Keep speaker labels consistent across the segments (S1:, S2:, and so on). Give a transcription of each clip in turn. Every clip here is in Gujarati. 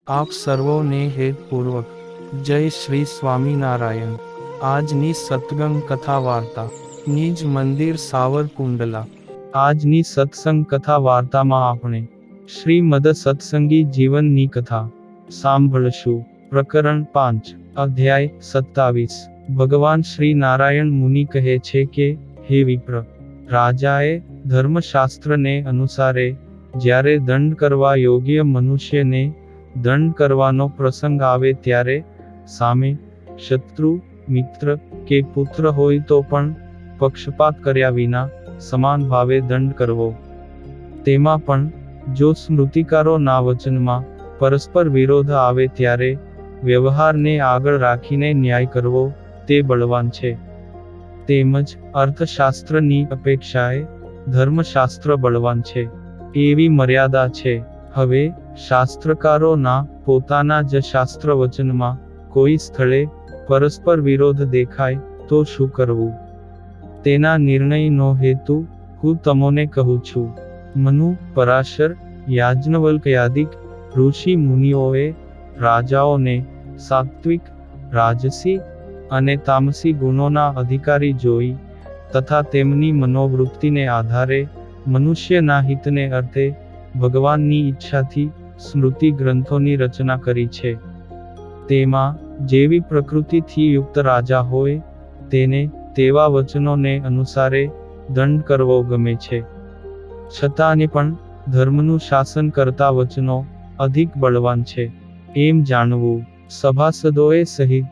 S1: આપ સર્વોને હેતપૂર્વક જય શ્રી સ્વામિનારાયણ। આજની સત્સંગ કથા વાર્તા નિજ મંદિર સાવરકુંડલા। આજની સત્સંગ કથા વાર્તામાં આપણે શ્રીમદ સત્સંગી જીવનની કથા સાંભળશું। પ્રકરણ 5 અધ્યાય 27। ભગવાન શ્રી નારાયણ મુનિ કહે છે કે, હે વિપ્ર, રાજાએ ધર્મશાસ્ત્રને અનુસારે જ્યારે દંડ કરવા યોગ્ય મનુષ્યને દંડ કરવાનો પ્રસંગ આવે ત્યારે સામે શત્રુ, મિત્ર કે પુત્ર હોય તો પણ પક્ષપાત કર્યા વિના સમાન ભાવે દંડ કરવો। તેમાં પણ જો સ્મૃતિકારોના વચનમાં પરસ્પર વિરોધ આવે ત્યારે વ્યવહારને આગળ રાખીને ન્યાય કરવો તે બળવાન છે। તેમજ અર્થશાસ્ત્રની અપેક્ષાએ ધર્મશાસ્ત્ર બળવાન છે, એવી મર્યાદા છે। હવે શાસ્ત્રકારોના પોતાના જ શાસ્ત્ર વચનમાં કોઈ સ્થળે પરસ્પર વિરોધ દેખાય તો શું કરવું, તેના નિર્ણયનો હેતુ હું તમોને કહું છું। મનુ, પરાશર, યાજ્ઞવલ્ક્યાદિક ઋષિ મુનિઓએ રાજાઓને સાત્વિક, રાજસી અને તામસી ગુણોના અધિકારી જોઈ તથા તેમની મનોવૃત્તિને આધારે મનુષ્યના હિતને અર્થે ભગવાનની ઈચ્છાથી સ્મૃતિ ગ્રંથોની રચના કરી છે। તેમાં જેવી પ્રકૃતિથી યુક્ત રાજા હોય તેને તેવા વચનોને અનુસારે દંડ કરવો ગમે છે। છતાંને પણ ધર્મનું શાસન કરતા વચનો અધિક બળવાન છે, એમ જાણવું। સભાસદોએ સહિત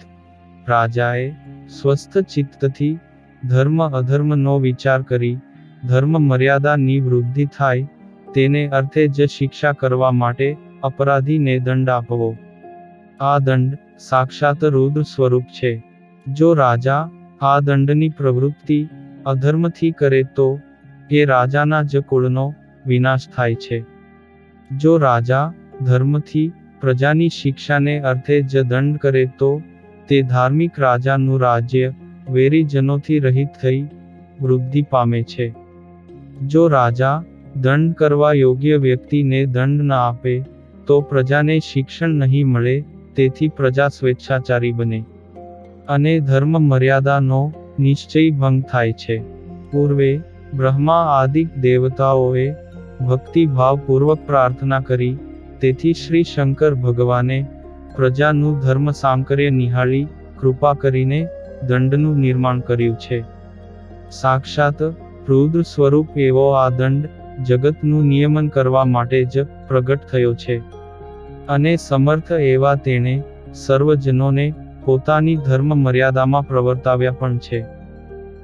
S1: રાજાએ સ્વસ્થ ચિત્તથી ધર્મ અધર્મનો વિચાર કરી ધર્મ મર્યાદાની વૃદ્ધિ થાય તેને અર્થે જ શિક્ષા કરવા માટે અપરાધીને દંડ આપવો। આ દંડ સાક્ષાત રુદ્ર સ્વરૂપ છે। જો રાજા આ દંડની પ્રવૃત્તિ અધર્મથી કરે તો એ રાજાના જ કુળનો વિનાશ થાય છે। જો રાજા ધર્મથી પ્રજાની શિક્ષાને અર્થે જ દંડ કરે તો તે ધાર્મિક રાજાનું રાજ્ય વેરીજનોથી રહિત થઈ વૃદ્ધિ પામે છે। જો રાજા દંડ કરવા યોગ્ય વ્યક્તિને દંડ ન આપે તો પ્રજાને શિક્ષણ નહીં મળે, તેથી પ્રજા સ્વેચ્છાચારી બને અને ધર્મ મર્યાદાનો નિશ્ચય ભંગ થાય છે। પૂર્વે બ્રહ્મા આદિક દેવતાઓએ ભક્તિભાવપૂર્વક પ્રાર્થના કરી, તેથી શ્રી શંકર ભગવાને પ્રજાનું ધર્મ સાંકર્ય નિહાળી કૃપા કરીને દંડનું નિર્માણ કર્યું છે। સાક્ષાત રુદ્ર સ્વરૂપ એવો આ દંડ જગતનું નિયમન કરવા માટે જ પ્રગટ થયો છે અને સમર્થ એવા તેણે સર્વજનોને પોતાની ધર્મ મર્યાદામાં પ્રવર્તાવ્યા પણ છે।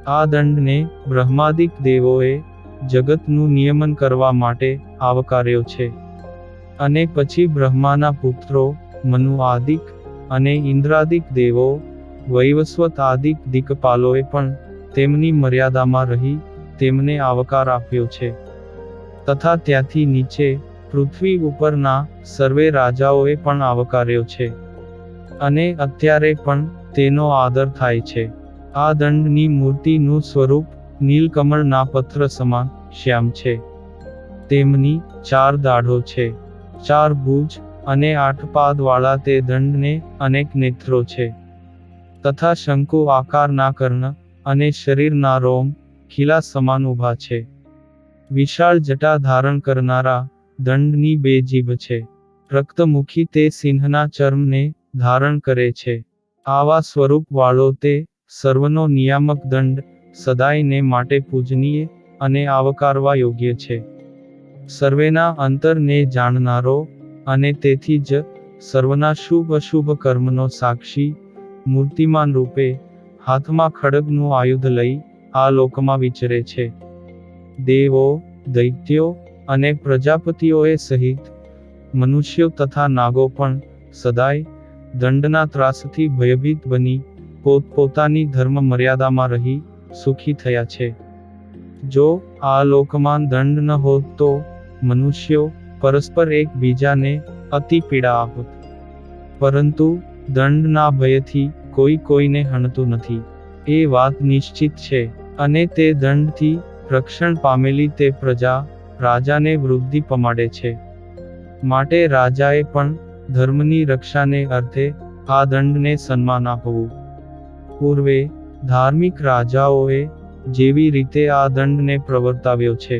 S1: આ દંડને બ્રહ્માદિક દેવોએ જગતનું નિયમન કરવા માટે આવકાર્યો છે અને પછી બ્રહ્માના પુત્રો મનુ આદિક અને ઇન્દ્રાદિક દેવો, વૈવસ્વત આદિક દિક્પાલોએ પણ તેમની મર્યાદામાં રહી તેમને આવકાર આપ્યો છે તથા ત્યાંથી નીચે પૃથ્વી ઉપરના સર્વે રાજાઓએ પણ આવકાર્યો છે અને અત્યારે પણ તેનો આદર થાય છે। આ દંડની મૂર્તિનું સ્વરૂપ નીલકમળના પત્ર સમાન શ્યામ છે। તેમની 4 દાઢો છે, 4 ભુજ અને 8 પાદવાળા તે દંડને અનેક નેત્રો છે તથા શંકુ આકારના કર્ણ અને શરીરના રોમ ખીલા સમાન ઊભા છે। વિશાળ જટા ધારણ કરનારા દંડની 2 જીભ છે। રક્તમુખી તે સિંહના ચર્મને ધારણ કરે છે। આવા સ્વરૂપ વાળો તે સર્વનો નિયામક દંડ સદાયને માટે પૂજનીય અને આવકારવા યોગ્ય છે। સર્વેના અંતરને જાણનારો અને તેથી જ સર્વના શુભ અશુભ કર્મનો સાક્ષી મૂર્તિમાન રૂપે હાથમાં ખડગનું આયુધ લઈ આ લોકમાં વિચરે છે। દેવો, દૈત્યો અને પ્રજાપતિઓએ સહિત મનુષ્યો તથા નાગો પણ સદાય દંડના ત્રાસથી ભયભીત બની પોતપોતાની ધર્મ મર્યાદામાં રહી સુખી થયા છે। જો આ લોકમાં દંડ ન હોત તો મનુષ્યો પરસ્પર એકબીજાને અતિ પીડા આપત, પરંતુ દંડના ભયથી કોઈ કોઈને હણતું નથી, એ વાત નિશ્ચિત છે અને તે દંડથી રક્ષણ પામેલી તે પ્રજા રાજાને વૃદ્ધિ પમાડે છે। માટે રાજાએ પણ ધર્મની રક્ષાને અર્થે આ દંડને સન્માન આપવું. પૂર્વે ધાર્મિક રાજાઓએ જેવી રીતે આ દંડને પ્રવર્તાવ્યો છે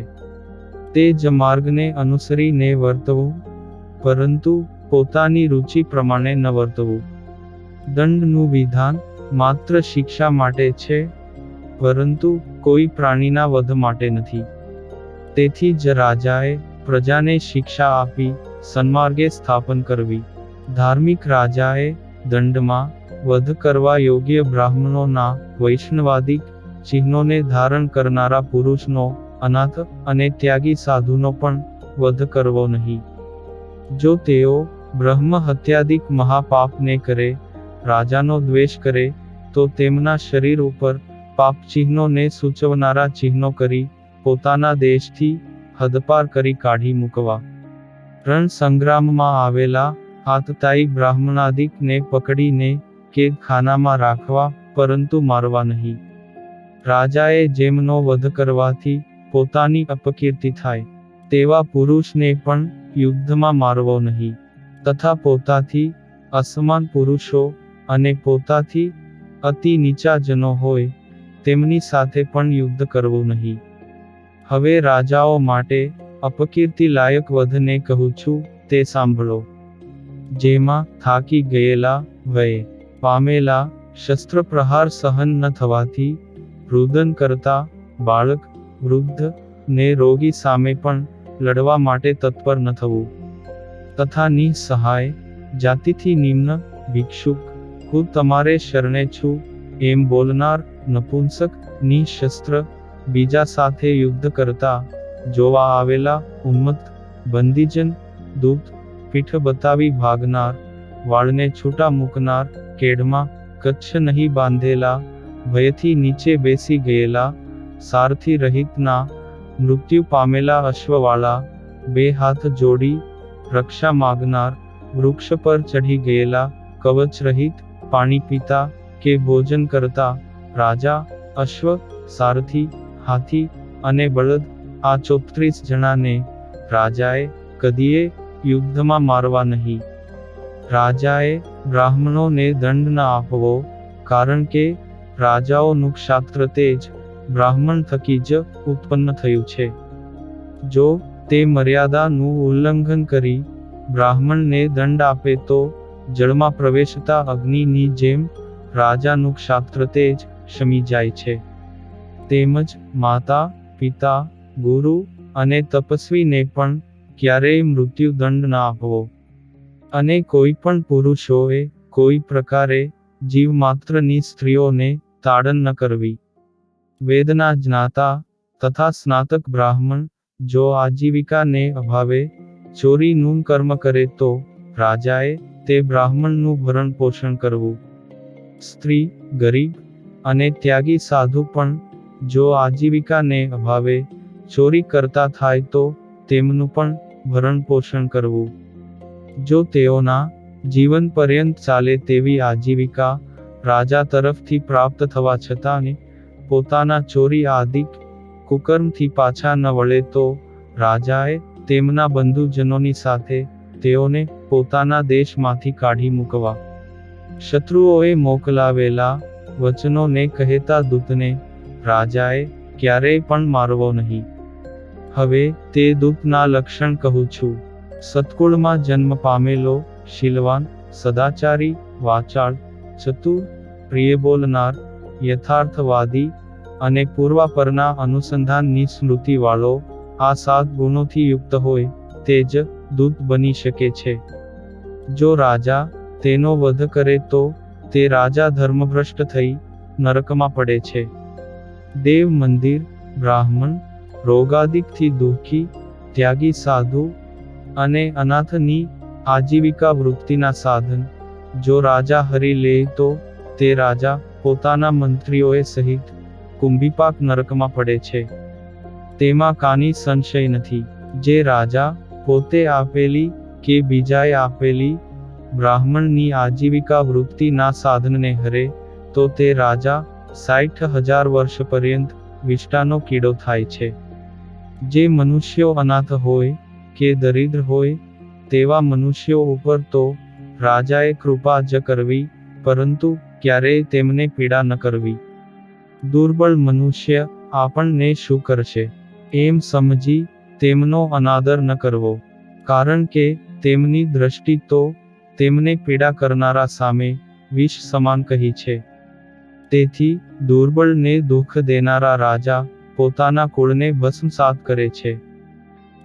S1: તે જ માર્ગને અનુસરીને વર્તવું, પરંતુ પોતાની રુચિ પ્રમાણે ન વર્તવું. દંડનું વિધાન માત્ર શિક્ષા માટે છે, પરંતુ કોઈ પ્રાણીના વધ માટે નથી. તેથી જ રાજાએ પ્રજાને શિક્ષા આપી સન્માર્ગે સ્થાપન કરવી. ધાર્મિક રાજાએ દંડમાં વધ કરવા યોગ્ય બ્રાહ્મણોના વૈષ્ણવાદિક ચિહ્નોને ધારણ કરનારા પુરુષનો, અનાથ અને ત્યાગી સાધુનો પણ વધ કરવો નહીં. જો તેઓ બ્રહ્મ હત્યાદિક મહાપાપને કરે, રાજાનો દ્વેષ કરે, તો તેમના શરીર ઉપર પાપ ચિહ્નોને સૂચવનારા ચિહ્નો કરી પોતાના દેશથી હદપાર કરી કાઢી મૂકવા. રણ સંગ્રામમાં આવેલા આતતાયી બ્રાહ્મણાદિકને પકડીને કેદખાનામાં રાખવા, પરંતુ મારવા નહીં. રાજાએ જેમનો વધ કરવાથી પોતાની અપકીર્તિ થાય, તેવા પુરુષને પણ યુદ્ધમાં મારવો નહીં. તથા પોતાથી અસમાન પુરુષો અને પોતાથી અતિ નીચા જનો હોય તેમની સાથે પણ યુદ્ધ કરવું નહીં. હવે રાજાઓ માટે અપકીર્તિ લાયક વધને કહું છું તે સાંભળો. જેમાં થાકી ગયેલા, વયે પામેલા, શસ્ત્ર પ્રહાર સહન ન થવાથી રુદન કરતા બાળક, વૃદ્ધ ને રોગી સામે પણ લડવા માટે તત્પર ન થવું. તથા નિસહાય, જાતિથી નિમ્ન, ભિક્ષુક, હું તમારે શરણે છું એમ બોલનાર, નપુંસક, નિશસ્ત્ર, બીજા સાથે યુદ્ધ કરતા જોવા આવેલા, ઉન્મત્ત, બંદીજન, દૂત, પીઠ બતાવી ભાગનાર, વાળને છૂટા મૂકનાર, કેડમાં કચ્છ નહીં બાંધેલા, ભયથી નીચે બેસી ગયેલા, સારથી રહિતના, મૃત્યુ પામેલા અશ્વવાળા, બે હાથ જોડી રક્ષા માગનાર, વૃક્ષ પર ચઢી ગયેલા, કવચ રહિત, પાણી પીતા કે ભોજન કરતા, રાજા, અશ્વ, સારથી, હાથી અને બળદ, આ 34 જણાને રાજાએ કદીએ યુદ્ધમાં મારવા નહીં. રાજાએ બ્રાહ્મણોને દંડ ન આપવો, કારણ કે રાજાઓનું ક્ષાત્ર તેજ બ્રાહ્મણ થકી જ ઉત્પન્ન થયું છે. જો તે મર્યાદાનું ઉલ્લંઘન કરી બ્રાહ્મણને દંડ આપે તો જળમાં પ્રવેશતા અગ્નિની જેમ રાજાનું ક્ષાત્ર તેજ શમી જાય છે. તેમજ માતા, પિતા, ગુરુ અને તપસ્વીને પણ ક્યારેય મૃત્યુ દંડ ન આપવો. અને કોઈ પણ પુરુષોએ કોઈ પ્રકારે જીવ માત્રની સ્ત્રીઓને તાડન ન કરવી. વેદના જ્ઞાતા તથા સ્નાતક બ્રાહ્મણ જો આજીવિકાને અભાવે ચોરીનું કર્મ કરે તો રાજાએ તે બ્રાહ્મણનું ભરણ પોષણ કરવું. સ્ત્રી, ગરીબ અને ત્યાગી સાધુ પણ જો આજીવિકાને અભાવે ચોરી કરતા થાય તો તેમનું પણ ભરણ પોષણ કરવું. જો તેઓના જીવન પર્યંત ચાલે તેવી આજીવિકા રાજા તરફથી પ્રાપ્ત થવા છતાં પોતાના ચોરી આદિક કુકર્મથી પાછા ન વળે તો રાજાએ તેમના બંધુજનોની સાથે તેઓને પોતાના દેશમાંથી કાઢી મૂકવા. શત્રુઓએ મોકલાવેલા વચનોને કહેતા દૂતને રાજાએ ક્યારેય પણ મારવો નહીં. હવે તે દૂતના લક્ષણ કહું છું. સત્કુળમાં જન્મ પામેલો, શીલવાન, સદાચારી, વાચાળ, ચતુર, પ્રિય બોલનાર, યથાર્થવાદી અને પૂર્વાપરના અનુસંધાનની સ્મૃતિવાળો, આ 7 ગુણોથી યુક્ત હોય તે જ દૂત બની શકે છે. જો રાજા તેનો વધ કરે તો તે રાજા ધર્મભ્રષ્ટ થઈ નરકમાં પડે છે. દેવ મંદિર, બ્રાહ્મણ, રોગાદિકથી દુઃખી, ત્યાગી સાધુ અને અનાથની આજીવિકા વૃત્તિના સાધન જો રાજા હરી લે તો તે રાજા પોતાના મંત્રીઓએ સહિત કુંભીપાક નરકમાં પડે છે. તેમાં કાની સંશય નથી. જે રાજા પોતે આપેલી કે બીજાએ આપેલી બ્રાહ્મણની આજીવિકા વૃત્તિના સાધનને હરે તો તે રાજા 60,000 વર્ષ પર્યંત વિષ્ટાનો કીડો થાય છે. જે મનુષ્યો અનાથ હોય કે દરિદ્ર હોય તેવા મનુષ્યો ઉપર તો રાજાએ કૃપા જ કરવી, પરંતુ ક્યારેય તેમને પીડા ન કરવી. દુર્બળ મનુષ્ય આપણને શું કરશે એમ સમજી તેમનો અનાદર ન કરવો, કારણ કે તેમની દ્રષ્ટિ તો તેમને પીડા કરનારા સામે વિષ સમાન કહી છે. તેથી દુર્બળને દુઃખ દેનારા રાજા પોતાના કુળને ભસ્મસાત કરે છે,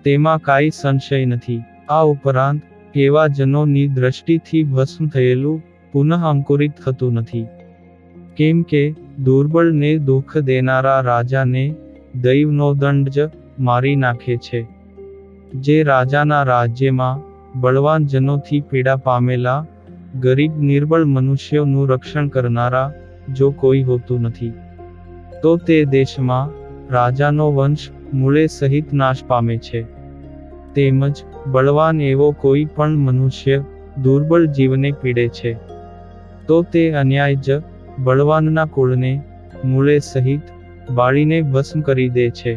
S1: તેમાં કાંઈ સંશય નથી. આ ઉપરાંત એવા જનોની દ્રષ્ટિથી ભસ્મ થયેલું પુનઃ અંકુરિત થતું નથી, કેમ કે દુર્બળને દુઃખ દેનારા રાજાને દૈવનો દંડ જ મારી નાખે છે. જે રાજાના રાજ્યમાં બળવાન જનોથી પીડા પામેલા ગરીબ નિર્બળ મનુષ્યોનું રક્ષણ કરનારા જો કોઈ હોતું નથી, તો તે દેશમાં રાજાનો વંશ મૂળે સહિત નાશ પામે છે. તેમજ બળવાન એવો કોઈ પણ મનુષ્ય દુર્બળ જીવને પીડે છે, તો તે અન્યાય જ બળવાનના કુળને મૂળે સહિત બાળીને ભસ્મ કરી દે છે.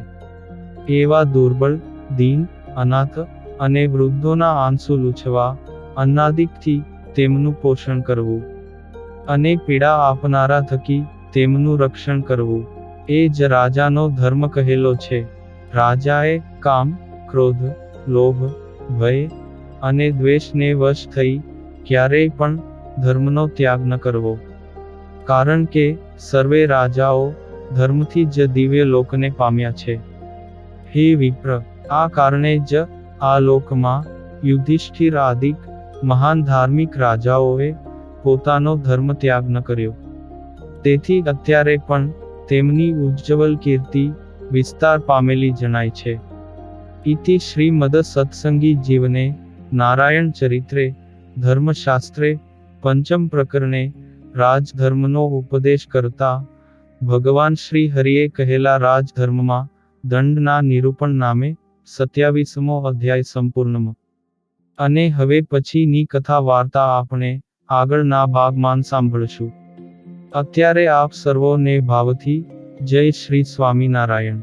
S1: એવા દુર્બળ, દીન, અનાથ અને વૃદ્ધોના આંસુ લૂછવા, અન્નાદિકથી તેમનું પોષણ કરવું અને પીડા આપનારા થકી તેમનું રક્ષણ કરવું, એ જ રાજાનો ધર્મ કહેલો છે. રાજાએ કામ, ક્રોધ, લોભ, ભય અને દ્વેષને વશ થઈ ક્યારેય પણ ધર્મનો ત્યાગ ન કરવો, કારણ કે સર્વે રાજાઓ ધર્મથી જ દિવ્ય લોકને પામ્યા છે. હે વિપ્ર, આ કારણે જ આ લોકમાં યુધિષ્ઠિર આદિક મહાન ધાર્મિક રાજાઓએ પોતાનો ધર્મ ત્યાગ ન કર્યો. તેથી અત્યારે પણ તેમની ઉજ્જવલ કીર્તિ વિસ્તાર પામેલી જણાય છે. ઇતિ શ્રીમદ સત્સંગી જીવને નારાયણ ચરિત્રે ધર્મશાસ્ત્રે પંચમ પ્રકરણે રાજધર્મનો ઉપદેશ કરતા ભગવાન શ્રી હરિએ કહેલા રાજધર્મમાં દંડના નિરૂપણ નામે 27મો અધ્યાય સંપૂર્ણમ. અને હવે પછીની કથા વાર્તા આપણે આગળના ભાગમાં સાંભળશું. અત્યારે આપ સર્વોને ભાવથી જય શ્રી સ્વામિનારાયણ.